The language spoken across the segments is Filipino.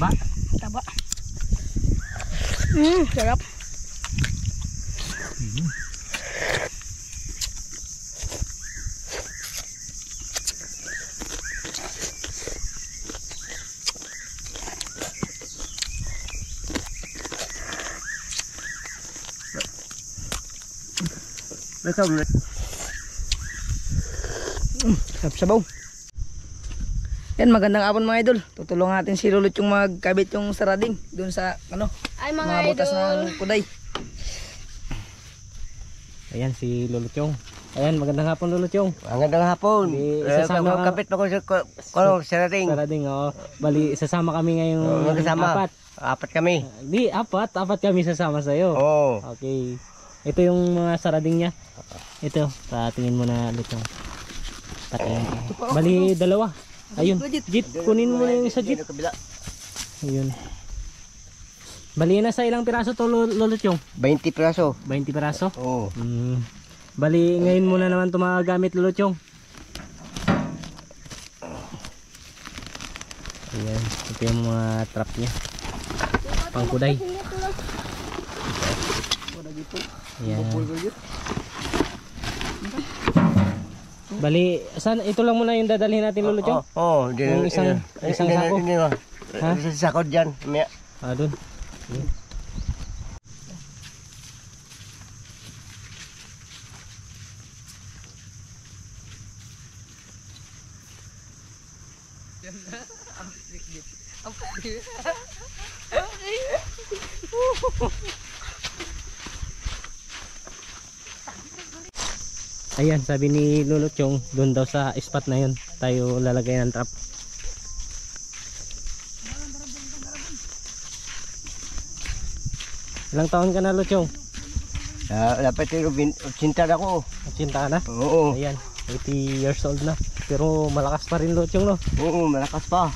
Taba? Taba. Sarap. Sabaw. Yan, magandang hapon mga idol. Tutulungan natin si Lulot yung magkabit yung sarading doon sa Ay mga butas ng kuday. Ayan si Lulutyong. Ayan, magandang hapon Lulutyong. Magandang hapon. Isasama kapit pa ko sa sarading. Sarading, oo. Bali, isasama kami ngayong Magkasama. Apat kami. Di, apat kami sasama sa'yo. Oo. Okay. Ito yung mga sarading niya. Ito, tingin mo na Lulutyong. Patingin. Bali, dalawa. Ayun, Jit, kunin mo na yung isa, Jit. Ayun. Bali, nasa ilang piraso to Lulutyong? 20 piraso. 20 piraso? Oo. Bali, ngayon muna naman ito magagamit Lulutyong. Ayan, ito yung mga trap niya. Pangkuday. Ayan. Bali, ito lang muna yung dadalhin natin Lulutyong? Oo. Yung isang sako? Ha? Isang sako dyan. Doon. Ayan, sabi ni Lulutyong, doon daw sa spot na yun tayo lalagay ng trap. Ilang taon ka na Lulutyong? Dapat yung 80 na ako. 80 ka na? Oo. Ayan, 80 years old na. Pero malakas pa rin Lulutyong, no? Oo, malakas pa.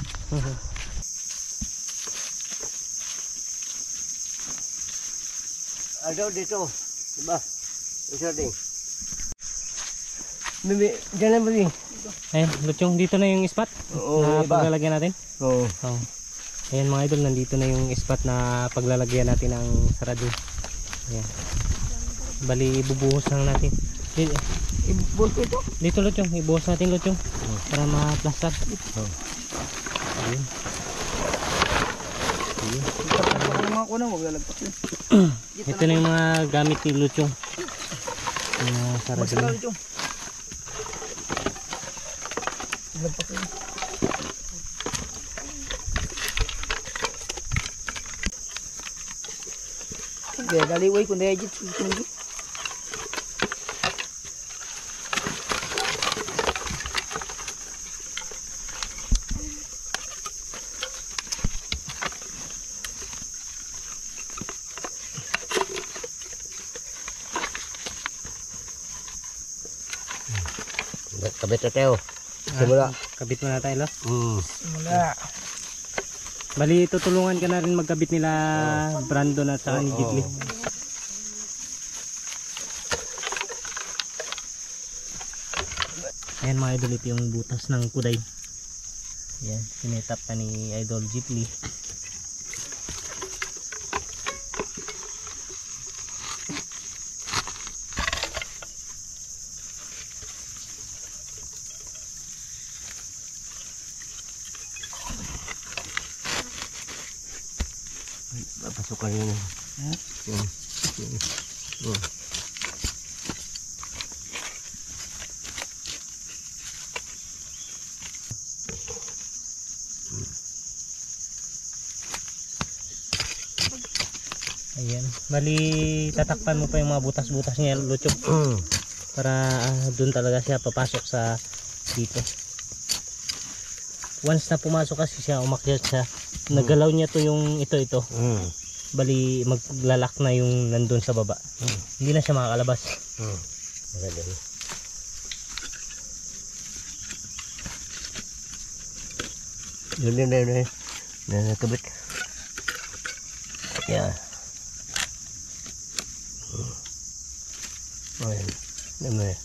Ano dito? Diba? Isa ding. Diyan na ba din? Ayan, Lulutyong, dito na yung spot Oo, na iba. paglalagyan natin. Oo. Oh. Ayan mga idol, nandito na yung spot na paglalagyan natin ng sarado. Ayan. Bali, ibubuhos lang natin. Ibuhos ko ito? Dito Lulutyong, ibuhos natin Lulutyong. Para ma-plaster. Ayun. Ayun. Mga kunang, huwag lalagpas yun. Ito na yung mga gamit ni Lulutyong. Sarado Magsalaw na. ito. Lagpas yun. Kaya daliway kung dahil Jit. Kabit na tayo. Simula. Kabit mo na tayo, Lo. Simula. Bali, tutulungan ka na rin magkabit nila Brandon at saka ni Jitli. Ayan mga idol, ito yung butas ng kuday. Ayan, sinetap na ni Idol Jitli. Pasukan yun. Ayan, bali tatakpan mo pa yung mga butas-butas niya Lulutyong. Para dun talaga siya papasok sa dito. Once na pumasok kasi siya, umakyat siya, nagalaw niya to yung ito. Bali maglalak na yung nandun sa baba. Hindi na siya makakalabas. Yun na nakabit. Yeah. Ayan. Naman.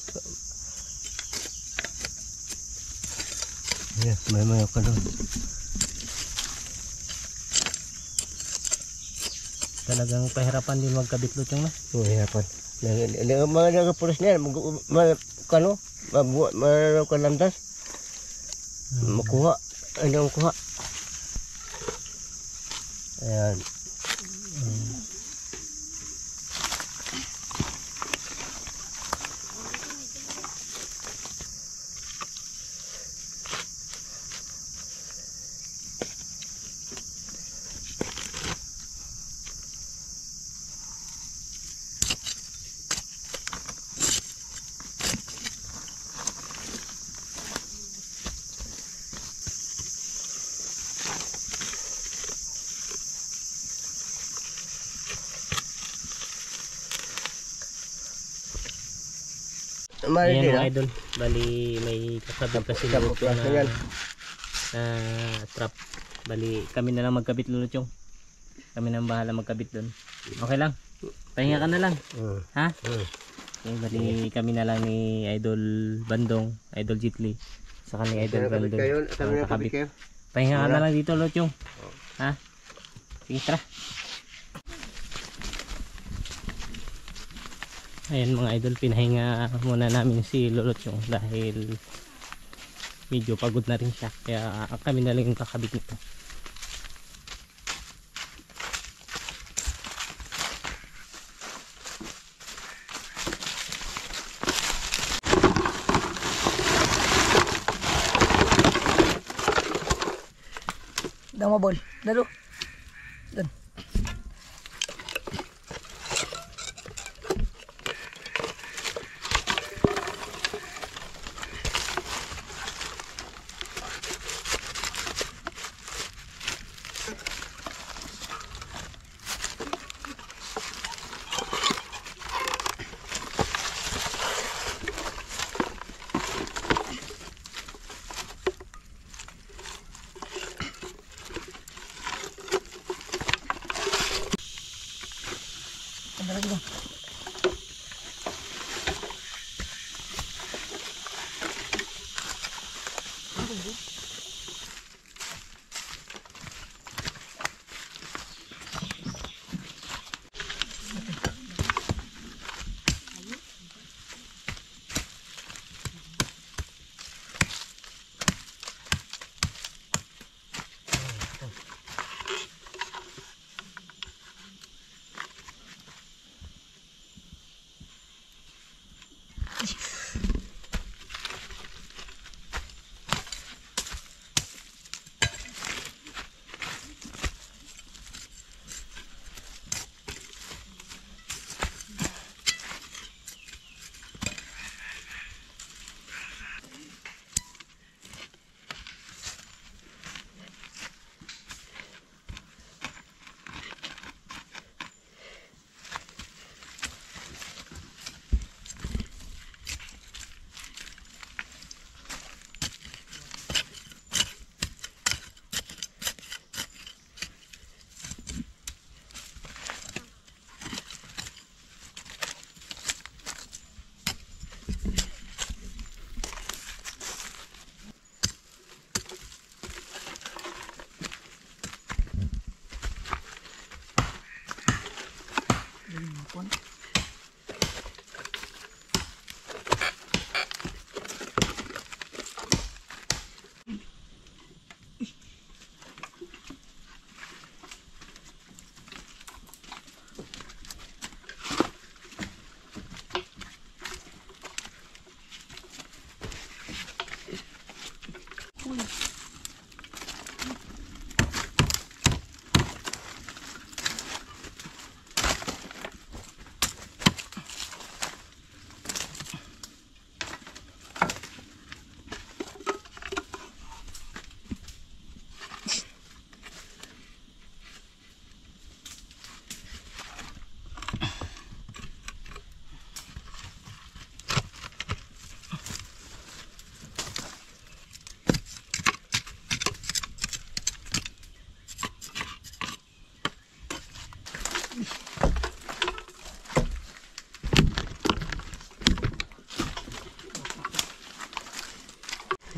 Yeah, may ka doon. Talagang pahirapan din magkabit Luchong na. Oo, hirapan. Mga nagapulis na yan, kano, malamdas, makuha, ano ang kuha. Ayan. Ayan mga idol, bali may kakabit kasi Luchong na trap. Bali kami na lang magkabit Luchong. Kami na ang bahala magkabit doon. Okay lang? Pahinga ka na lang. Ha? Okay, bali kami na lang ni Idol Bandong, Idol Jitli, saka ni Idol Bandong. Kakabit. Pahinga ka na lang dito Luchong. Ha? Sige, tara. Ayan mga idol, pinahinga muna namin si Luchong dahil medyo pagod na rin siya. Kaya kami na lang yung kakabit nito. Dama bol. Lalo. Doon. Lagi bang.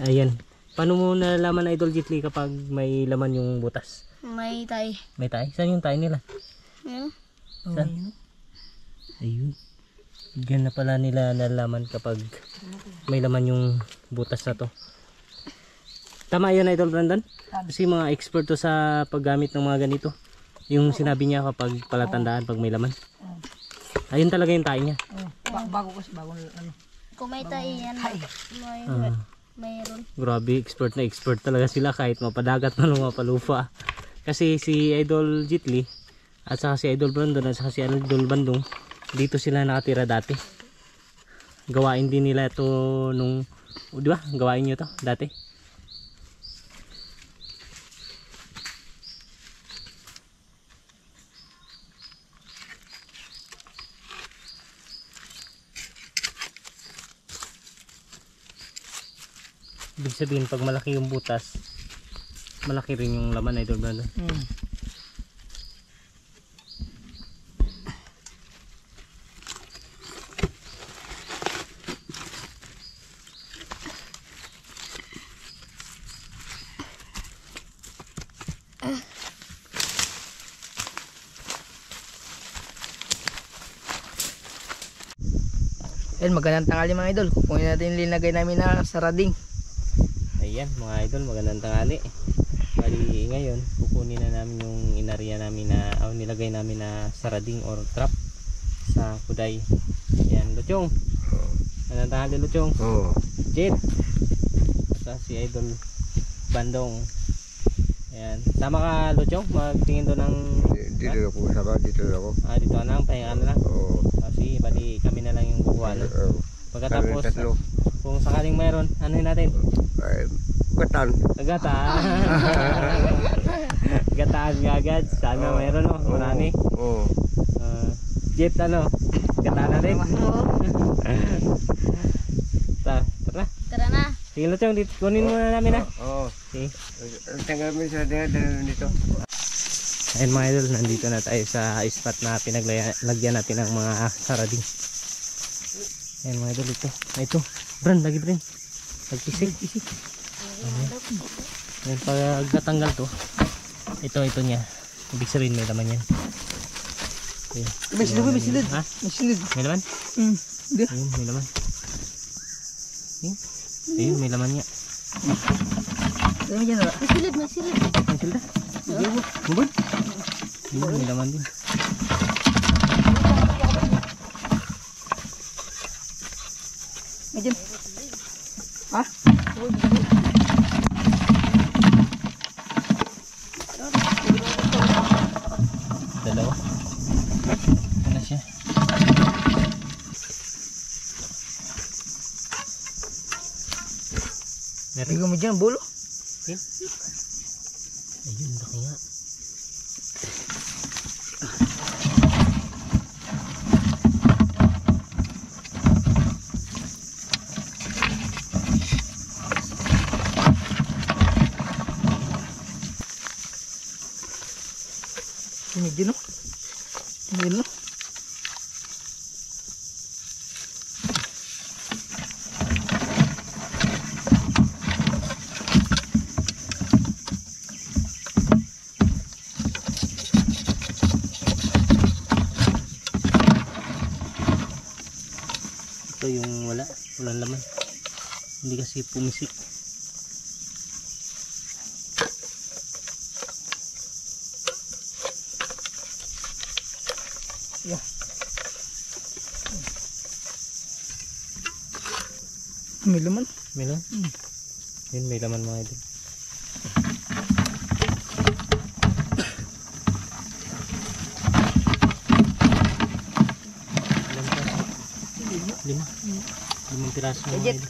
Ayan. Paano mo nalaman Idol Jitli kapag may laman yung butas? May tay. May tayo? Saan yung tayo nila? Ano? Saan? Ayun. Diyan na pala nila nalaman kapag may laman yung butas na to. Tama yun, Idol Brandon? Kasi mga expert to sa paggamit ng mga ganito. Yung sinabi niya kapag palatandaan pag may laman. Ayun talaga yung tayo niya. Bago kasi, bagong ano. Kung may taiyan, mayroon. Grabe, expert na expert talaga sila kahit mapadagat man o mapalupa. Kasi si Idol Jitli at saka si Idol Brandon at saka si Idol Bandung, dito sila nakatira dati. Gawain din nila ito nung, di ba? Gawain nyo to dati. Ibig sabihin pag malaki yung butas, malaki rin yung laman, Idol Brandon. Ayan, magandang tanghali mga idol. Kukunin natin yung linagay namin na sarading. Ayan mga idol, magandang tanghali. Bali ngayon, kukunin na namin yung inarya namin na, nilagay namin na sarading or trap sa kuday. Ayan, Luchong. Magandang tanghali, Luchong. Oo. Jet. Sa si Idol Bandong. Ayan, sama ka, Luchong, magtingin doon ng... Dito ako, sama dito ako. Dito na lang, pahinga na lang. Oo. Kasi bali kami na lang yung kukuha. No? Pagkatapos, Tatlo. kung sakaling mayroon, anuhin natin? Ay, gatan. Gataan. Gataan nga agad. Sana mayroon, no? Marami. Oo. Jet, ano? Gataan natin. Tara. Tara na. Sige, Luchong, kunin muna namin, ha? Oo. Sige. Tanggal mo sa dito. Ayun mga idol, nandito na tayo sa spot na pinaglagyan natin ng mga sarading. Ayun mga idol, ito. Bran, lagi Bran. Pagpisik. Ayun, pag natanggal to, ito niya. Ibig sabihin may laman yan. Ayun. May silid. Ha? May silid. May laman? Hindi. Ayun, may laman. Ayun, may laman niya. May dyan wala. May silid. Ang silda? Bubod? Ayun, may laman din. May dyan. Ha? Dalawa. Ano siya? Meron. Bigyan mo dyan, bulo. Ayun, laki nga. Medyo no? Medyo no? Ito yung walang laman. Hindi kasi pumisik. Yeah. May laman. May laman? Yun, may laman mga ito. Limang piraso mga Legit. ito.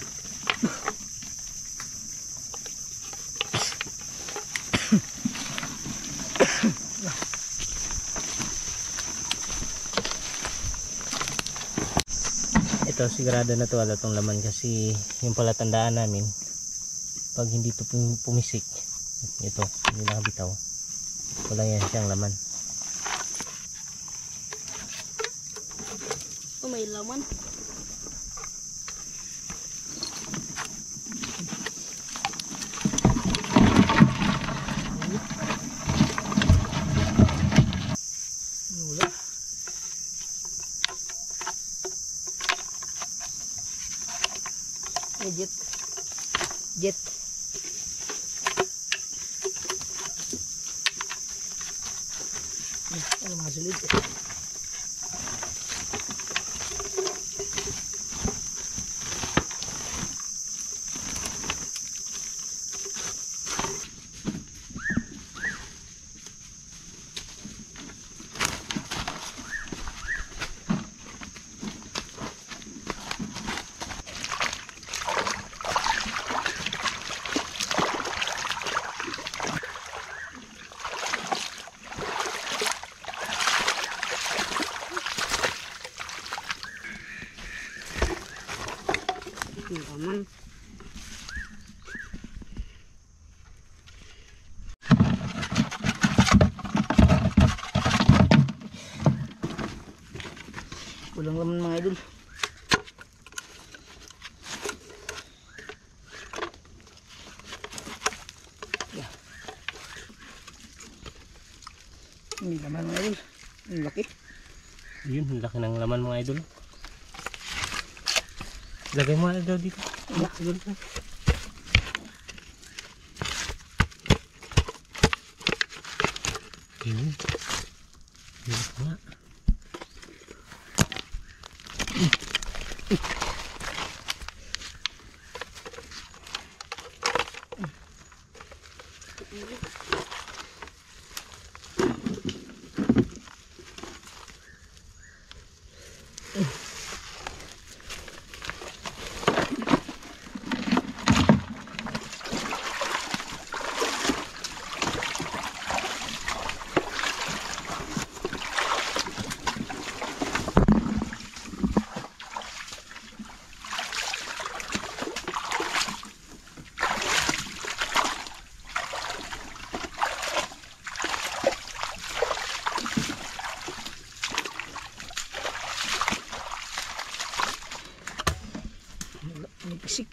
Ito sigurado na to wala tong laman kasi yung palatandaan namin pag hindi to pumisik ito hindi nakabitaw wala yan siyang laman. May laman. Wala. Jet. Jet. Ano mga sulid? Aman. Kulang laman mga idol. Yeah. May laman mga idol. Ang laki. Yun, laki ng laman mga idol. Lagay mo na daw dito. Idol. Yun. Yun nga. May pisik.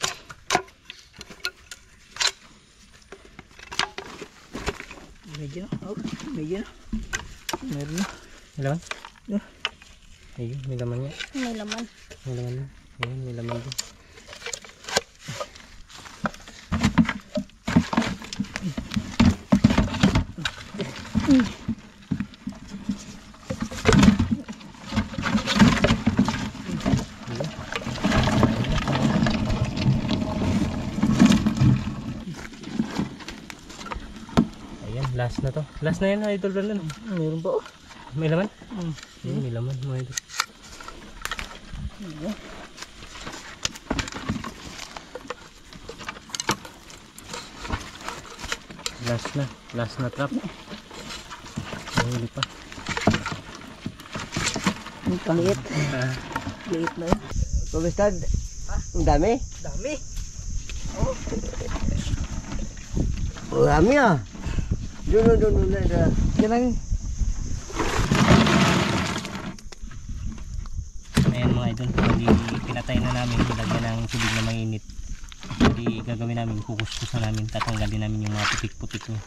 Medyo na. Oh, medyo na. Meron na. May laman? Yeah. Ayun, may laman nga. May laman. May laman na. Ayun, may laman din. Ayan, last na to. Last na yan, idol Brandon. Meron pa oh. May laman? Hmm. Ayun, may laman mga idol. Ayan. Last na trap. Mahuli pa. Ang kaliit. Ah, Liit na yun. Kumistad? Ang dami? Dami. Ang dami ah. Doon. Yan ang ayan mga idol, hindi pinatay na namin, ilagyan ng tubig na mainit. Hindi gagawin namin, kukuskusan namin, tatanggalin namin yung mga putik-putik niya.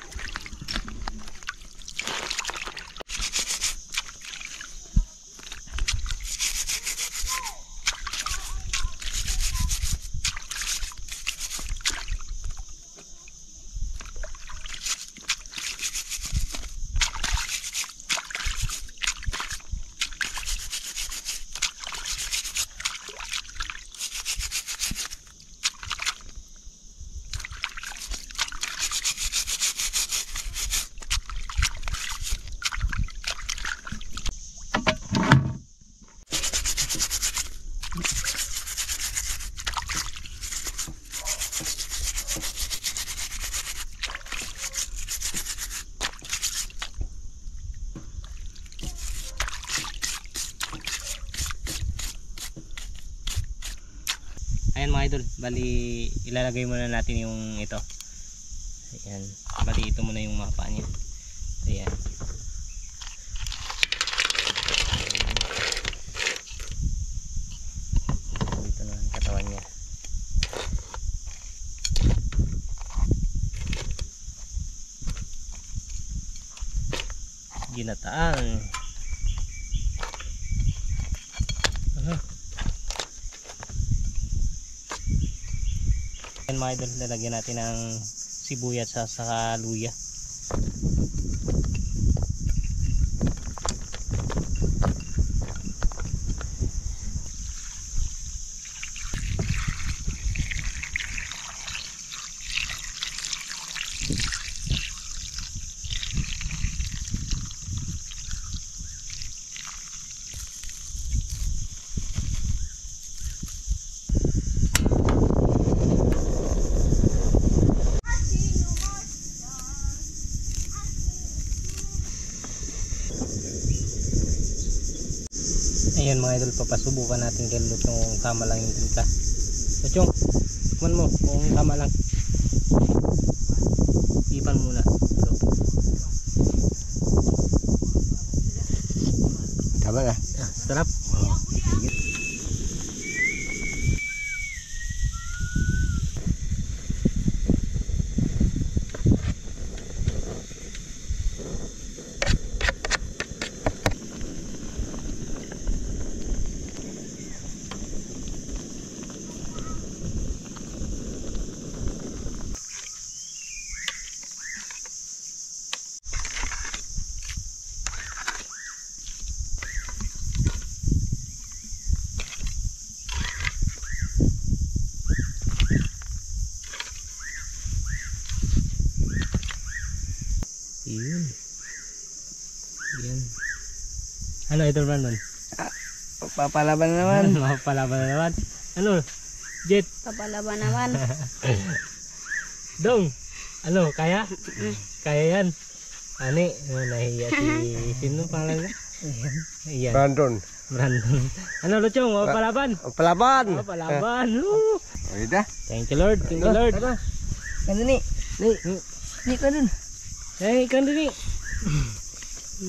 Ayan mga idol, bali ilalagay muna natin yung ito. Ayan, bali ito muna yung mga paa niya. Ayan. Dito na ang katawan niya. Ginataan. natin mga idol, lalagyan natin ng sibuyas sa saka luya. Ayan mga idol, papasubukan natin kay Luchong kung tama lang yung timpla. Luchong, tikman mo kung tama lang. Ipan muna. Tama na. Sarap. Yun. Yan. Ano idol Brandon? Papalaban na naman. Mapapalaban na naman. Ano? Jet. Papalaban naman. Dong. Ano? Kaya? Kaya yan. Ani, nahiya si sino pangalan niya? Ayan. Brandon. Brandon. Ano Luchong? Mapapalaban? Palaban. Mapapalaban. Ayun na. Thank you Lord. Thank you Lord. Ganun ni. Ni ka dun. Hey, ikan din.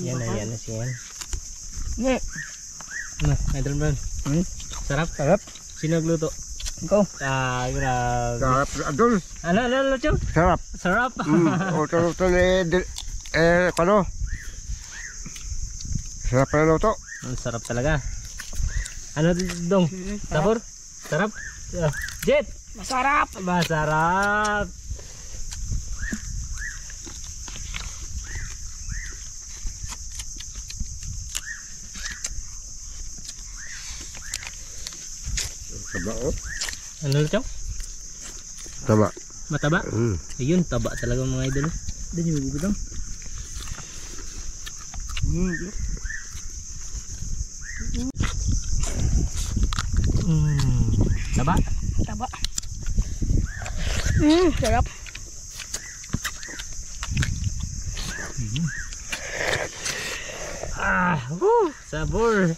Yan na siya. Ni. Ano, idol Brand? Sarap? Sarap. Sino nagluto? Ikaw. Ah, grabe. Sarap, Adol. Ano, Luchong? Sarap. Sarap. Luto ano? Sarap na luto. Ang sarap talaga. Ano Dong? Sabor? Sarap? Jet! Masarap. Masarap! Taba, oh. Ano Luchong? Taba. Mataba? Ayun, taba talaga mga idol. Dan yung bubudang. Taba? Taba. Sarap. Sabor!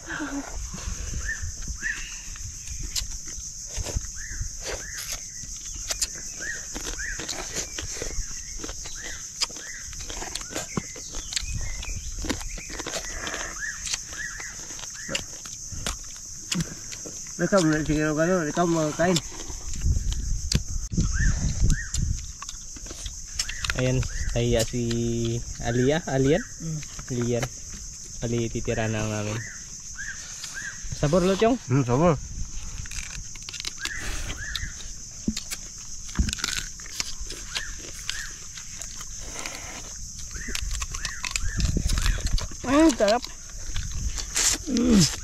Ikaw, sige gano'n. Ikaw magkain. Ayan, kaya si Alian? Alian? Ali titira na namin. Sabor Luchong? Sabor. Sarap.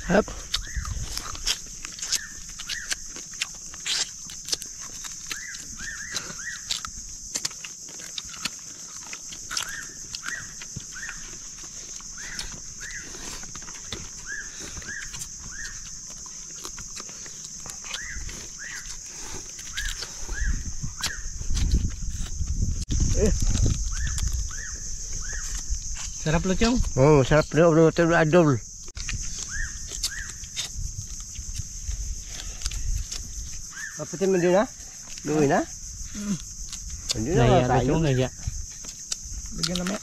Sarap. Sarap Luchong? Oh, sarap na luto ng Adol. Papitin mo din ha? Luwi na? Hindi na Naya tayo. Luchong, naya. Bigyan namin.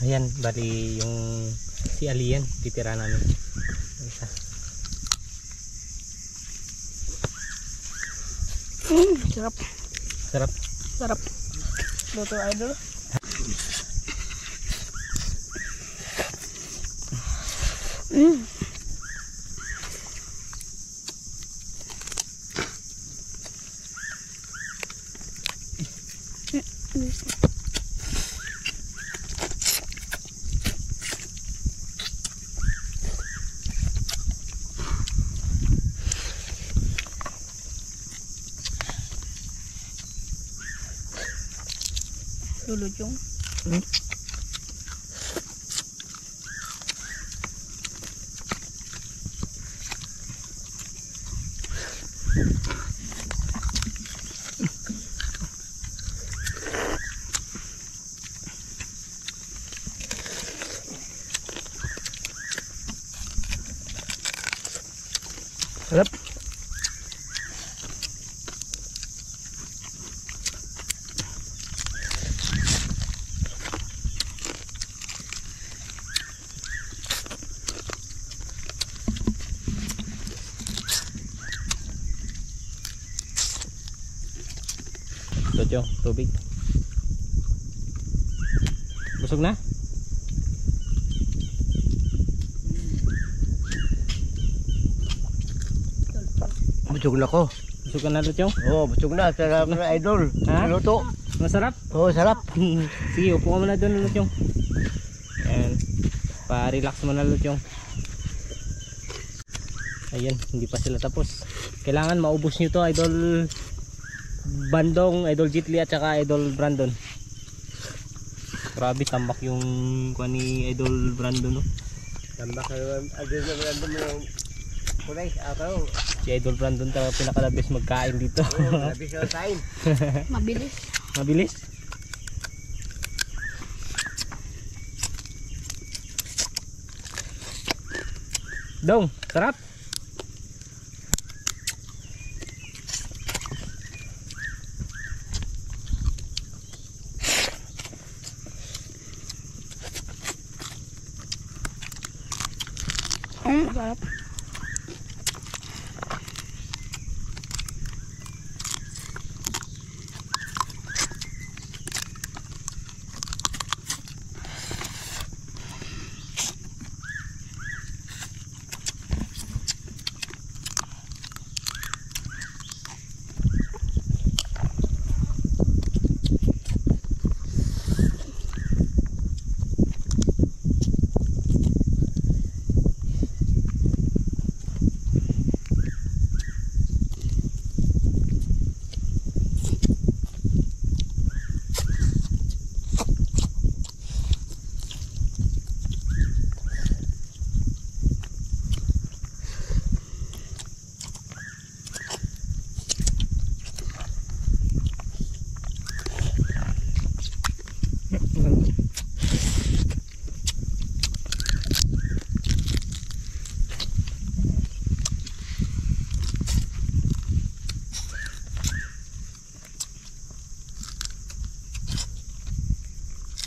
Ayan, bali yung si Alian titira namin. Isa. Sarap. Sarap. Sarap. Luto idol. Luluchong. Sarap. Ito Chong, tubig. Busog na? Busog na ko. Busog ka na Chong? Oh, busog na. Sarap na idol. Ha? Luto. Masarap? Oh, sarap. Sige, upo ka muna doon Chong. Ayan. Pa-relax mo na Chong. Ayan, hindi pa sila tapos. Kailangan maubos nyo to Idol Bandong, Idol Jitli at saka Idol Brandon. Grabe, tambak yung kuha ni Idol Brandon, no? Tambak ka naman. Idol na random yung kulay. Ako. Si Idol Brandon talaga pinakalabis magkain dito. Oh, labis na time. Mabilis. Mabilis. Dong, sarap. Sarap.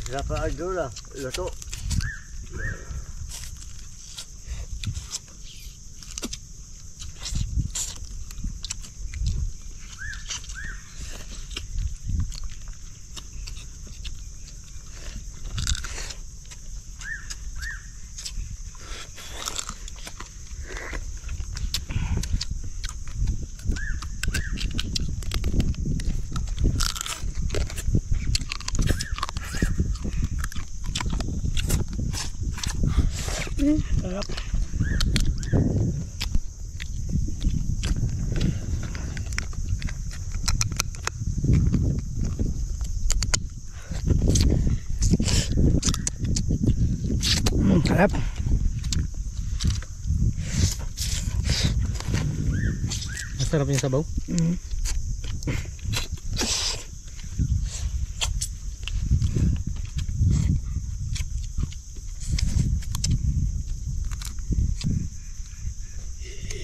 Sarap na idol ah. Luto. Sarap. Sarap. Masarap yung sabaw.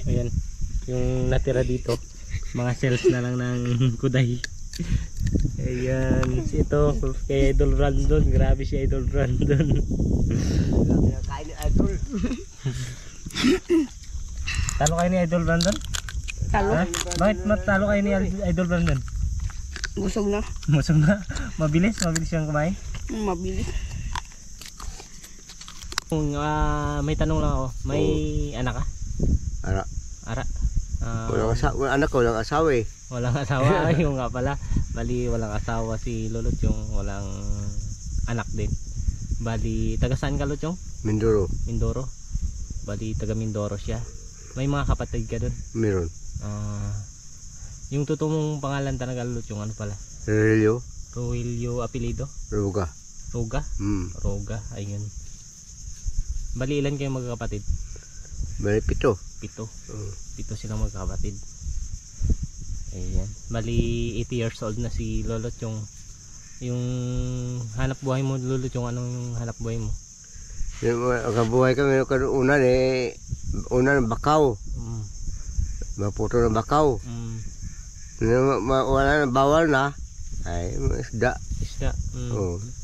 Ayan, yung natira dito, mga cells na lang ng kuday. Ayan, ito kay Idol Brandon. Grabe si Idol Brandon. Kain ni idol. Talo kayo ni Idol Brandon? Talo. Ha? Bakit matalo kayo ni Idol Brandon? Busog na. Masang na, mabilis yung kumain. Mabilis. May tanong lang ako. May anak ka? Ara. Ara? Anak ko, walang asawa eh. Walang asawa. Yung nga pala. Bali, walang asawa si Lolo Chong. Walang anak din. Bali, taga saan ka, Lolo Chong? Mindoro. Mindoro. Bali, taga Mindoro siya. May mga kapatid ka doon? Meron. Yung totoo mong pangalan talaga, Lolo Chong, ano pala? Relio. Rogelio apelido? Ruga. Roga? Roga, ayun. Bali, ilan kayong magkakapatid? Bali 7. 7. 7 silang magkakapatid. Ayan. Bali, 80 years old na si Lolo Chong. Yung hanap buhay mo, Lolo Chong, anong hanap buhay mo? Yung kabuhay kami una eh. Una ng bakaw. Maputo ng bakaw. Wala na, bawal na. Ay, isda. Isda.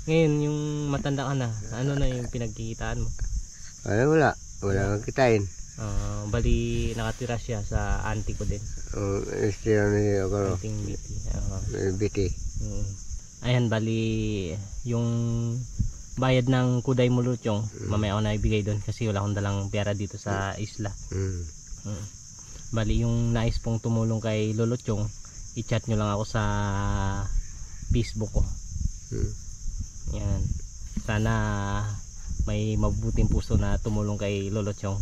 Ngayon, yung matanda ka na, ano na yung pinagkikitaan mo? Wala. Wala kang kitain. Bali, nakatira siya sa auntie ko din. Istira na siya ako. Aunting Biti. Biti. Ayan, bali, yung bayad ng kuday mo, Luchong, mamaya ako na ibigay doon kasi wala akong dalang pera dito sa isla. Bali, yung nais pong tumulong kay Lolo Chong, i-chat nyo lang ako sa Facebook ko. Yan. Sana may mabuting puso na tumulong kay Lolo Chong.